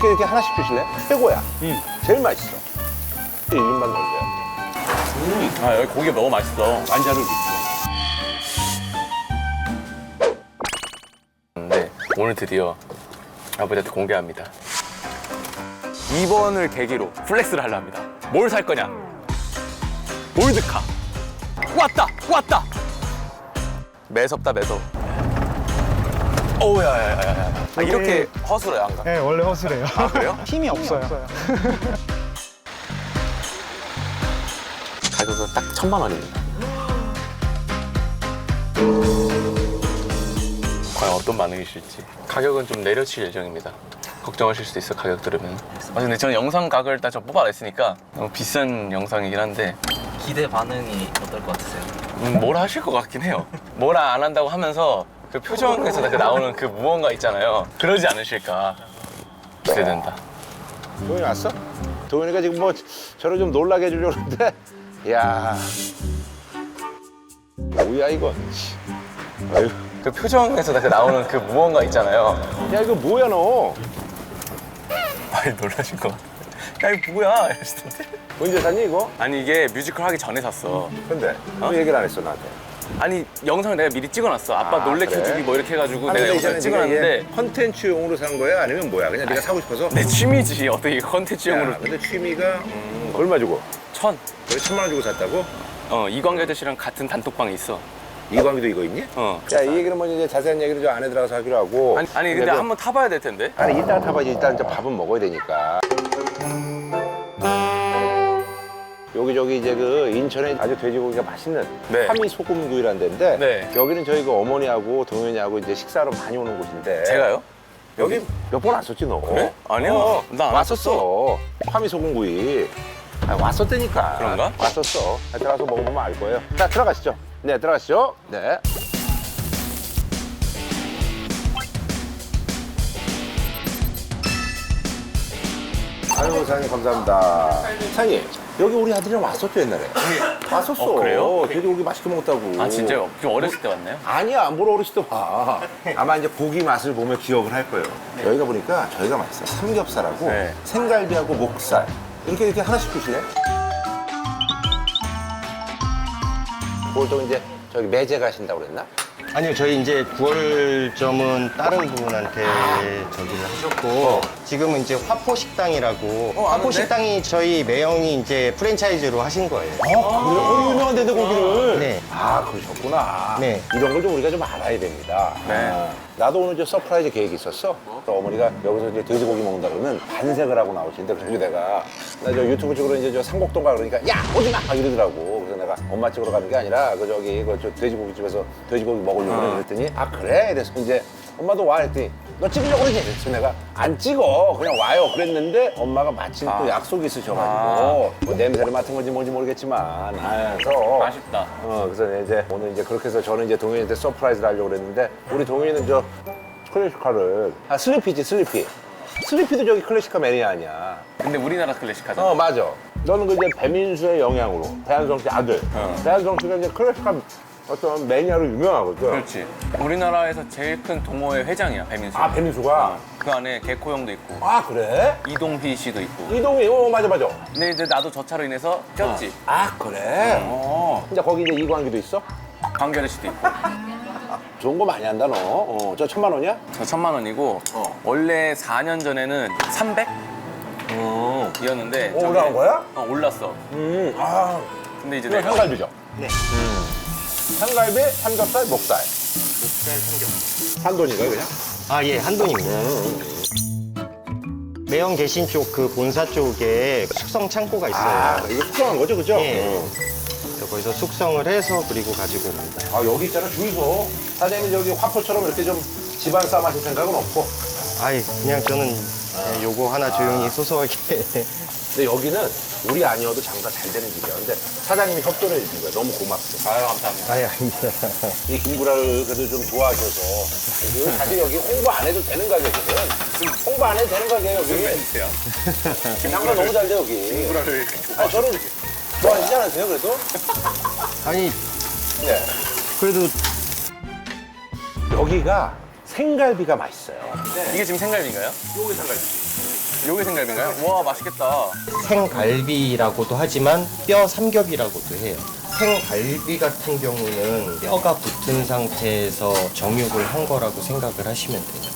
이렇게 하나씩 주실래? 최고야. 제일 맛있어. 1인만 넣어줘요. 아, 여기 고기가 너무 맛있어. 완자를 넣고. 네, 오늘 드디어 아버지한테 공개합니다. 2번을 계기로 플렉스를 하려 합니다. 뭘 살 거냐? 몰드카. 왔다! 매섭다, 매섭. 어우, 야야야야. 아, 이렇게 허술해요, 안 가? 네, 원래 허술해요. 아, 그래요? 힘이 없어요. 가격은 딱 1,000만 원입니다. 과연 어떤 반응이실지. 가격은 좀 내려칠 예정입니다. 걱정하실 수도 있어, 가격 들으면. 아, 근데 저는 영상 각을 딱 뽑아냈으니까 너무 비싼 영상이긴 한데 기대 반응이 어떨 것 같으세요? 뭘 하실 것 같긴 해요. 뭐라 안 한다고 하면서 그 표정에서 나오는 그 무언가 있잖아요. 그러지 않으실까. 기대된다. 도현이 왔어? 도현이가 지금 뭐 저를 좀 놀라게 해주려고 그러는데 이야 뭐야 이거. 아유. 그 표정에서 나오는 그 무언가 있잖아요. 야 이거 뭐야 너. 많이 놀라신 것 같아요. 야, 이거 뭐야? 이러시던데. 언제 샀니 이거? 아니, 이게 뮤지컬 하기 전에 샀어. 근데 왜 얘기를 안 했어 나한테? 아니, 영상을 내가 미리 찍어놨어. 아빠 아, 놀래켜주기 그래? 뭐 이렇게 해가지고 아니, 내가 근데 영상 이제는 네가 찍어놨는데 얘 컨텐츠용으로 산 거야? 아니면 뭐야? 그냥 네가 사고 싶어서? 내 취미지. 어떻게 컨텐츠용으로. 야, 근데 취미가 얼마 주고? 1,000. 그래 1,000만 원 주고 샀다고? 이광기 아저씨랑 같은 단톡방에 있어. 이광기도 이거 있니? 자, 이 얘기는 뭐 이제 자세한 얘기를 저 안에 들어가서 하기로 하고. 아니 근데 한번 타봐야 될 텐데. 아니 이따가 타봐야지. 일단 이제 밥은 먹어야 되니까. 여기 이제 그 인천에 아주 돼지고기가 맛있는 네. 화미 소금구이라는 데인데 네. 여기는 저희가 어머니하고 동현이하고 이제 식사로 많이 오는 곳인데 제가요? 여기 몇 번 왔었지 너? 그래? 아니요. 나 안 왔었어. 화미 소금구이. 아, 왔었다니까. 그런가? 왔었어. 들어가서 먹어보면 알 거예요. 자, 들어가시죠. 네, 들어가시죠. 네. 아유, 사장님 감사합니다. 사장님, 여기 우리 아들이랑 왔었죠, 옛날에? 왔었어. 그래요? 돼지고기 맛있게 먹었다고. 아, 진짜요? 좀 어렸을 때 왔나요? 아니야, 뭘 어렸을 때 봐. 아마 이제 고기 맛을 보면 기억을 할 거예요. 여기가 보니까 저희가 맛있어요. 삼겹살하고 네. 생갈비하고 목살. 이렇게 하나씩 주실래요? 보통 이제 저기 매제 가신다고 그랬나? 아니요, 저희 이제 9월점은 다른 분한테 저기를 하셨고 지금은 이제 화포식당이라고 아는데? 화포식당이 저희 매형이 이제 프랜차이즈로 하신 거예요. 그래요? 유명한 돼지고기를? 네. 아, 그러셨구나. 네. 이런 걸 좀 우리가 좀 알아야 됩니다. 네. 아, 나도 오늘 저 서프라이즈 계획이 있었어. 또 어머니가 여기서 이제 돼지고기 먹는다 그러면 반색을 하고 나오시는데 그래서 내가 나 저 유튜브 쪽으로 이제 저 상곡동 가 그러니까 야, 오지 마! 막 이러더라고. 그래서 내가 엄마 집으로 가는 게 아니라 그 저기 저 돼지고기 집에서 돼지고기 먹으려고 그래. 그랬더니 아, 그래? 그래서 이제 엄마도 와 했더니 너 찍으려고 그러지? 그래서 내가 안 찍어. 그냥 와요. 그랬는데 엄마가 마침 또 약속이 있으셔가지고 뭐 냄새를 맡은 건지 뭔지 모르겠지만 그래서 아쉽다. 그래서 이제 오늘 이제 그렇게 해서 저는 이제 동현이한테 서프라이즈를 하려고 그랬는데 우리 동현이는 저 클래식카를 슬리피지 슬리피. 슬리피도 저기 클래식카 매니아 아니야. 근데 우리나라 클래식 하잖아. 맞아. 너는 그 이제 배민수의 영향으로 배한성 씨 아들. 배한성 씨가 이제 클래식카 어떤 매니아로 유명하거든. 그렇지. 우리나라에서 제일 큰 동호회 회장이야, 배민수. 아, 배민수가? 그 안에 개코 형도 있고 아, 그래? 이동휘 씨도 있고. 이동이, 맞아. 근데 이제 나도 저 차로 인해서 꼈지. 아, 그래? 근데 거기 이제 이광기도 있어? 광결의 씨도 있고. 좋은 거 많이 한다, 너. 저 1,000만 원이야? 저 1,000만 원이고 원래 4년 전에는 300? 이었는데 올라간 거야? 올랐어. 아, 근데 이제 이거 내가 삼갈비죠? 네. 삼갈비, 삼겹살, 목살. 목살 삼겹살. 한돈인가요, 그냥? 아, 예, 한돈입니다. 매형 계신 쪽 그 본사 쪽에 숙성 창고가 있어요. 아, 이거 숙성한 거죠, 그죠? 예. 그래서 거기서 숙성을 해서 그리고 가지고 옵니다. 아, 여기 있잖아, 주유소. 사장님 여기 화포처럼 이렇게 좀 집안 싸움 하실 생각은 없고. 아이, 그냥 저는 그냥 요거 하나 조용히 소소하게. 근데 여기는 우리 아니어도 장사 잘 되는 집이야. 근데 사장님이 협조를 해주신 거야. 너무 고맙고. 아유, 감사합니다. 아니, 아닙니다. 이 김구라를 그래도 좀 좋아하셔서. 이거 사실 여기 홍보 안 해도 되는 가게거든. 홍보 안 해도 되는 가게예요, 여기. 해주세요. 장사 너무 잘 돼, 여기. 김구라를 아, 저는 좋아하시지 않으세요, 그래도? 아니, 네. 그래도 여기가 생갈비가 맛있어요. 이게 지금 생갈비인가요? 요게 생갈비. 요게 생갈비인가요? 와, 맛있겠다. 생갈비라고도 하지만 뼈 삼겹이라고도 해요. 생갈비 같은 경우는 뼈가 붙은 상태에서 정육을 한 거라고 생각을 하시면 돼요.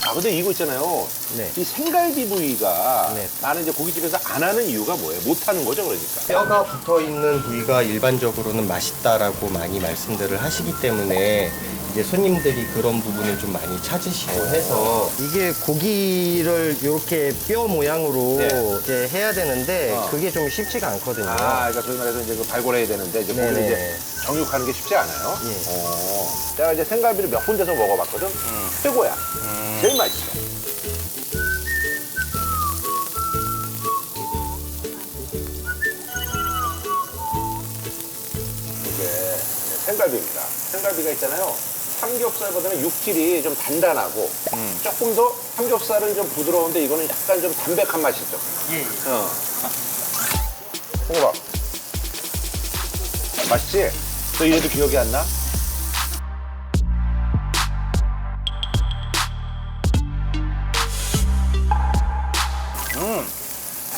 아 근데 이거 있잖아요. 네. 이 생갈비 부위가 네. 나는 이제 고깃집에서 안 하는 이유가 뭐예요? 못 하는 거죠, 그러니까. 뼈가 붙어 있는 부위가 일반적으로는 맛있다라고 많이 말씀들을 하시기 때문에 이제 손님들이 그런 부분을 좀 많이 찾으시고 해서 이게 고기를 이렇게 뼈 모양으로 네. 이제 해야 되는데 어. 그게 좀 쉽지가 않거든요. 아, 그러니까 소위 말해서 이제 그 발골해야 되는데 이제 고기를 네네. 이제 정육하는 게 쉽지 않아요. 예. 내가 이제 생갈비를 몇 군데서 먹어봤거든. 최고야. 제일 맛있어. 이게 생갈비입니다. 생갈비가 있잖아요. 삼겹살보다는 육질이 좀 단단하고 조금 더 삼겹살은 좀 부드러운데 이거는 약간 좀 담백한 맛이 있죠. 예. 어. 먹어봐. 맛있지? 너 이래도 기억이 안 나?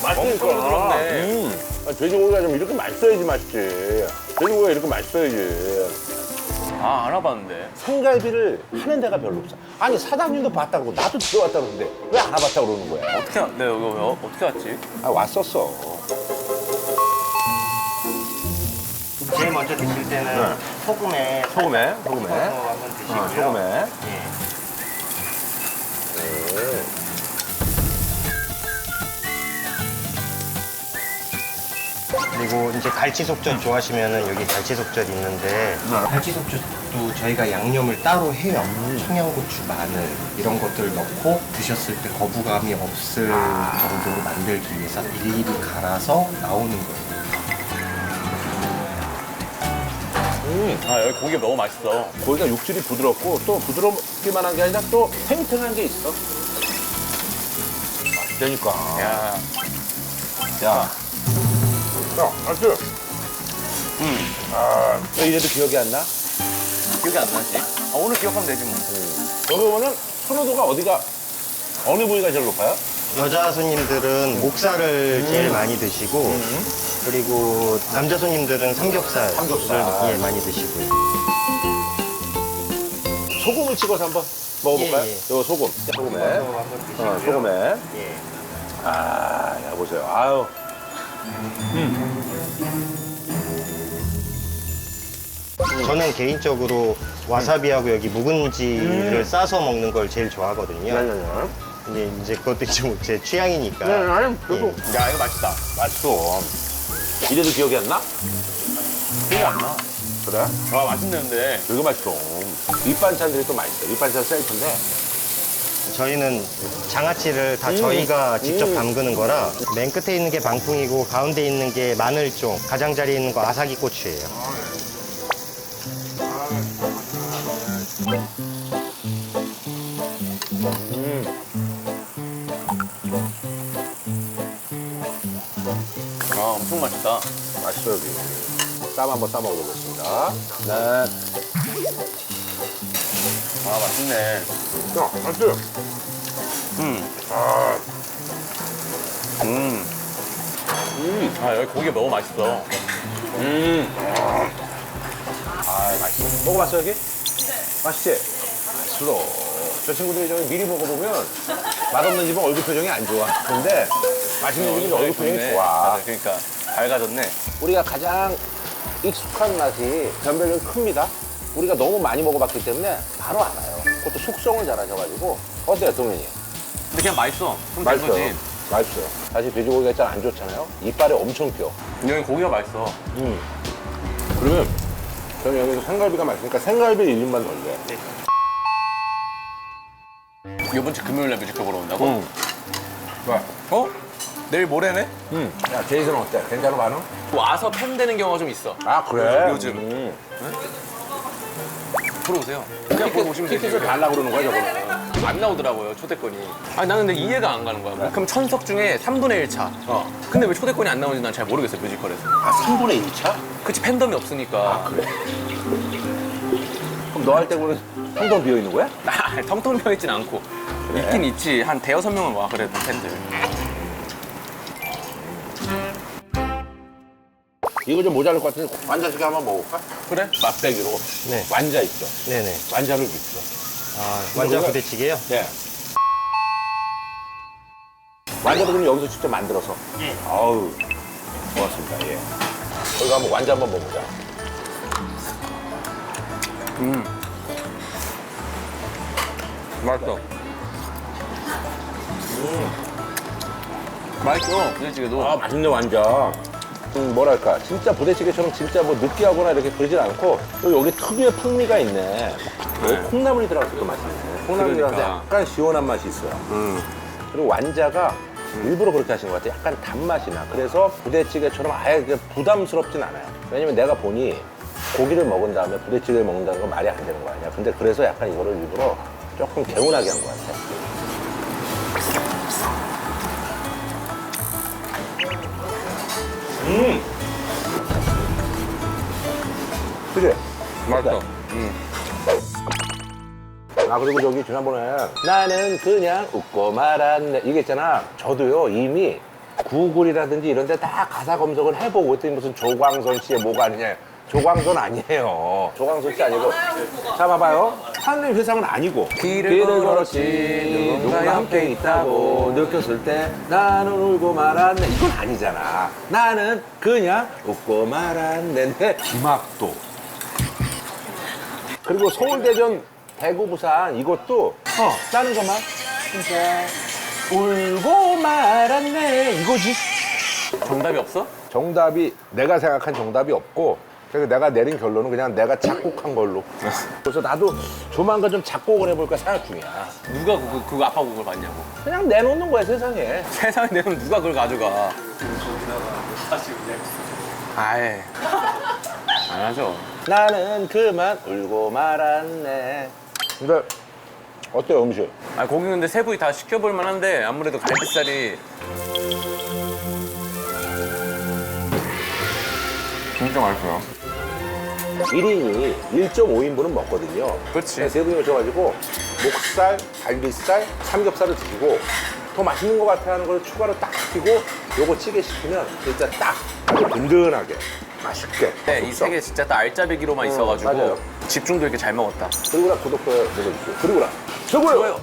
맛있으니까. 엄청 부드럽네. 돼지고기가 좀 이렇게 맛있어야지 맛있지. 돼지고기가 이렇게 맛있어야지. 아, 알아봤는데. 생갈비를 하는 데가 별로 없어. 아니 사장님도 봤다고 나도 들어왔다고 그러는데 왜 안 와봤다고 그러는 거야? 네, 여기 어떻게 왔지? 아 왔었어. 제일 먼저 드실 때는 네. 소금에 소금에 한번 드시고요. 소금에. 예. 그리고 이제 갈치속젓 좋아하시면은 여기 갈치속젓 있는데 갈치속젓도 저희가 양념을 따로 해요. 청양고추, 마늘 이런 것들을 넣고 드셨을 때 거부감이 없을 정도로 만들기 위해서 일일이 갈아서 나오는 거예요. 아, 여기 고기가 너무 맛있어. 고기가 육질이 부드럽고 또 부드럽기만 한 게 아니라 또 탱탱한 게 있어. 맛있다니까. 야, 야, 맛있지? 아, 너 이래도 기억이 안 나? 기억이 안 나지? 아, 오늘 기억하면 되지 뭐. 여기 보면은 선호도가 어느 부위가 제일 높아요? 여자 손님들은 목살을 제일 많이 드시고 그리고 남자 손님들은 삼겹살을 삼겹살. 예, 많이 드시고요. 소금을 찍어서 한번 먹어볼까요? 예, 예. 이거 소금. 소금에. 한번 드시고요. 소금에. 예. 아, 야, 보세요. 아유. 저는 개인적으로 와사비하고 여기 묵은지를 싸서 먹는 걸 제일 좋아하거든요. 근데 이제 그것도 좀 제 취향이니까. 아니, 그래도. 야, 이거 맛있다. 맛있어. 이래도 기억이 안 나? 기억이 안 나. 그래? 아, 맛있는데. 되게 맛있어. 밑반찬들이 또 맛있어. 밑반찬 셀프인데. 저희는 장아찌를 다 저희가 직접 담그는 거라 맨 끝에 있는 게 방풍이고 가운데 있는 게 마늘종, 가장자리에 있는 거 아사기 고추예요. 아, 엄청 맛있다. 맛있어, 여기. 쌈 한번 싸 먹어보겠습니다. 네. 아, 맛있네. 야, 맛있지? 아, 여기 고기가 너무 맛있어. 아, 맛있어. 먹어봤어, 여기? 맛있지? 맛있어. 저 친구들이 저기 미리 먹어보면 맛없는 집은 얼굴 표정이 안 좋아. 근데 맛있는 집은 얼굴 표정이 좋아. 맞아, 그러니까 밝아졌네. 우리가 가장 익숙한 맛이 변별력이 큽니다. 우리가 너무 많이 먹어봤기 때문에 바로 알아요. 그것도 숙성을 잘하셔가지고. 어때요, 동민이? 근데 그냥 맛있어. 그럼 된 거지. 맛있어요. 사실 돼지고기가 잘 안 좋잖아요. 이빨에 엄청 펴. 여기 고기가 맛있어. 그러면 저는 여기서 생갈비가 맛있으니까 생갈비 1인만 덜래. 이번 주 금요일날 뮤지컬 보러 온다고? 왜? 어? 내일 모레네? 야, 제이슨 어때? 괜찮아, 반응? 와서 팬되는 경우가 좀 있어. 아, 그래? 요즘. 보러 오세요. 그냥 보러 오시면 되지. 티켓을 달라고 그러는 거야, 저거는. 안 나오더라고요, 초대권이. 아니, 나는 근데 이해가 안 가는 거야. 그럼 1000석 중에 3분의 1차. 근데 왜 초대권이 안 나오는지 난 잘 모르겠어요, 뮤지컬에서. 아, 3분의 1차? 그치, 팬덤이 없으니까. 그래? 그럼 너 할 때 보면 텅텅 비어 있는 거야? 텅텅 비어있진 않고 있긴 있지. 한 대여섯 명은 와 그래도 팬들. 이거 좀 모자랄 것 같은데 완자식 한번 먹어볼까? 그래? 맛배기로. 네. 완자 있죠? 네네. 완자를 있어. 아, 완자 부대찌개요? 네. 완자도 그럼 여기서 직접 만들어서? 예. 아우, 고맙습니다. 예. 저희가 한번 완자 한번 먹어보자. 맛있어. 맛있어. 부대찌개도. 아, 맛있네, 완자. 뭐랄까, 진짜 부대찌개처럼 진짜 뭐 느끼하거나 이렇게 그러진 않고, 또 여기 특유의 풍미가 있네. 여기 콩나물이 들어가서 또 맛있네. 콩나물이 들어가서 그러니까. 약간 시원한 맛이 있어요. 그리고 완자가 일부러 그렇게 하신 것 같아요. 약간 단맛이 나. 그래서 부대찌개처럼 아예 부담스럽진 않아요. 왜냐면 내가 보니 고기를 먹은 다음에 부대찌개를 먹는다는 건 말이 안 되는 거 아니야. 근데 그래서 약간 이거를 일부러 조금 개운하게 한 것 같아. 그래? 맛있어. 아, 그리고 저기 지난번에 나는 그냥 웃고 말았네. 이게 있잖아. 저도요, 이미 구글이라든지 이런 데 다 가사 검색을 해보고 했더니 무슨 조광선 씨의 뭐가 아니냐. 조광선 아니에요. 조광선 씨 아니고. 자, 봐봐요. 하늘의 회상은 아니고. 길을 걸었지, 누군가 함께 있다고 느꼈을 때 나는 울고 말았네. 이건 아니잖아. 나는 그냥 웃고 말았네. 내 김학도. 그리고 서울대전 대구 부산 이것도 짜는 것만 진짜 울고 말았네 이거지. 정답이 없어? 정답이 내가 생각한 정답이 없고 그래서 내가 내린 결론은 그냥 내가 작곡한 걸로. 그래서 나도 조만간 좀 작곡을 해볼까 생각 중이야. 누가 그거 아빠 그걸 봤냐고. 그냥 내놓는 거야 세상에. 세상에 내면 누가 그걸 가져가. 아예. 안 하죠. 나는 그만 울고 말았네. 근데 어때요 음식? 아 고기 근데 세 부위 다 시켜볼 만한데 아무래도 갈비살이 진짜 맛있어요. 1인이 1.5인분은 먹거든요. 그렇지. 세 분이 오셔가지고 목살, 갈비살, 삼겹살을 드시고 더 맛있는 것 같아 하는 걸 추가로 딱 시키고 요거 찌개 시키면 진짜 딱 아주 든든하게 맛있게. 네, 이 세 개 진짜 딱 알짜배기로만 있어가지고 맞아요. 집중도 이렇게 잘 먹었다. 그리고 나 구독도 눌러주세요. 그리고 나 최고예요.